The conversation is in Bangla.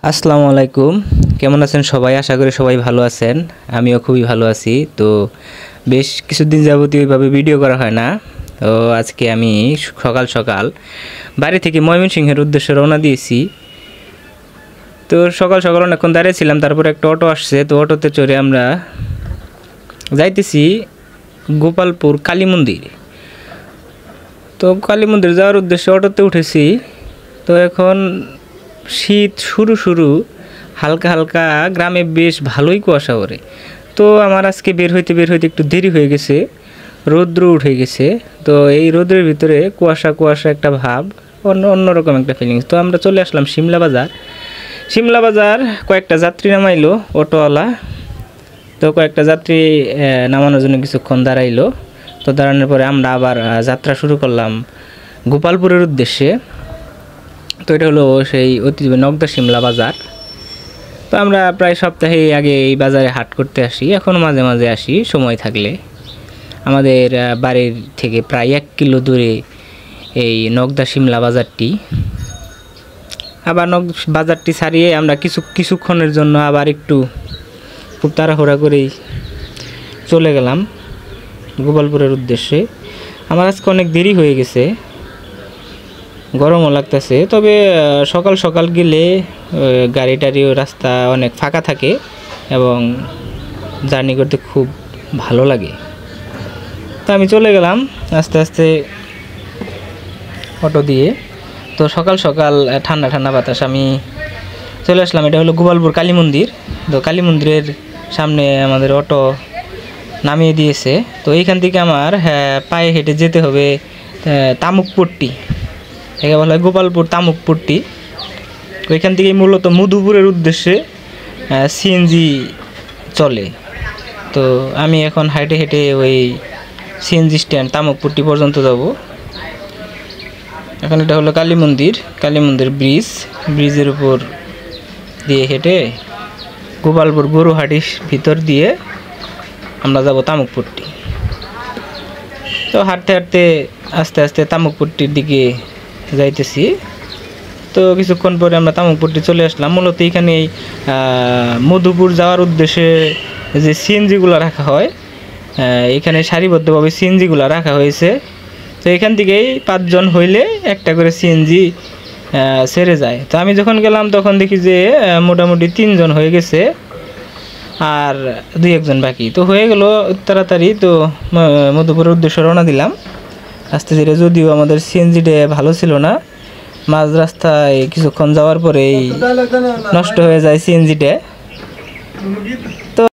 আসসালামু আলাইকুম। কেমন আছেন সবাই? আশা করি সবাই ভালো আছেন। আমিও খুবই ভালো আছি। তো বেশ কিছুদিন যাবতীয় ওইভাবে ভিডিও করা হয় না। তো আজকে আমি সকাল সকাল বাড়ি থেকে ময়মনসিংহের উদ্দেশ্যে রওনা দিয়েছি। তো সকাল সকাল অনেকক্ষণ দাঁড়িয়েছিলাম, তারপরে একটা অটো আসছে। তো অটোতে চড়ে আমরা যাইতেছি গোপালপুর কালী মন্দির। তো কালী মন্দির যাওয়ার উদ্দেশ্যে অটোতে উঠেছি। তো এখন শীত শুরু শুরু, হালকা হালকা গ্রামে বেশ ভালোই কুয়াশা পড়ে। তো আমার আজকে বের হইতে একটু দেরি হয়ে গেছে, রৌদ্র উঠে গেছে। তো এই রোদের ভিতরে কুয়াশা কুয়াশা একটা ভাব, অন্যরকম একটা ফিলিংস। তো আমরা চলে আসলাম শিমলা বাজার। কয়েকটা যাত্রী নামাইলো অটোওয়ালা। তো কয়েকটা যাত্রী নামানোর জন্য কিছুক্ষণ দাঁড়াইলো। তো দাঁড়ানোর পরে আমরা আবার যাত্রা শুরু করলাম গোপালপুরের উদ্দেশ্যে। তো এটা হলো সেই ঐতিহ্যবাহী নগদা শিমলা বাজার। তো আমরা প্রায় সপ্তাহে আগে এই বাজারে হাট করতে আসি, এখনও মাঝে মাঝে আসি সময় থাকলে। আমাদের বাড়ির থেকে প্রায় 1 কিলো দূরে এই নগদা শিমলা বাজারটি। আবার বাজারটি ছাড়িয়ে আমরা কিছুক্ষণের জন্য আবার একটু খুব তাড়াহুড়া করেই চলে গেলাম গোপালপুরের উদ্দেশ্যে। আমার আজকে অনেক দেরি হয়ে গেছে, গরমও লাগতেছে। তবে সকাল সকাল গেলে গাড়ি রাস্তা অনেক ফাঁকা থাকে এবং জার্নি করতে খুব ভালো লাগে। তো আমি চলে গেলাম আস্তে আস্তে অটো দিয়ে। তো সকাল সকাল ঠান্ডা ঠান্ডা বাতাস, আমি চলে আসলাম। এটা হলো গোপালপুর কালী মন্দির। তো কালী মন্দিরের সামনে আমাদের অটো নামিয়ে দিয়েছে। তো এইখান থেকে আমার পায়ে হেঁটে যেতে হবে তামুকপট্টি, একে বলা হয় গোপালপুর তামুকপট্টি। ওইখান থেকেই মূলত মধুপুরের উদ্দেশ্যে সিএনজি চলে। তো আমি এখন হেঁটে হেঁটে ওই সিএনজি স্ট্যান্ড তামুকপট্টি পর্যন্ত যাব। এখন এটা হলো কালী মন্দির ব্রিজের উপর দিয়ে হেঁটে গোপালপুর গরুহাটির ভিতর দিয়ে আমরা যাব তামুকপট্টি। তো হাঁটতে হাঁটতে আস্তে আস্তে তামুকপট্টির দিকে যাইতেছি। তো কিছুক্ষণ পরে আমরা তামুকপট্টি চলে আসলাম। মূলত এখানে এই মধুপুর যাওয়ার উদ্দেশ্যে যে সিএনজিগুলো রাখা হয়, এখানে সারিবদ্ধভাবে সিএনজিগুলো রাখা হয়েছে। তো এখান থেকেই 5 জন হইলে একটা করে সিএনজি ছেড়ে যায়। তো আমি যখন গেলাম তখন দেখি যে মোটামুটি 3 জন হয়ে গেছে আর 2-1 জন বাকি। তো হয়ে গেল তাড়াতাড়ি। তো মধুপুরের উদ্দেশ্যে রওনা দিলাম আস্তে ধীরে। যদিও আমাদের সিএনজিটা ভালো ছিল না, মাঝ রাস্তায় কিছুক্ষণ যাওয়ার পরেই নষ্ট হয়ে যায় সিএনজিটা। তো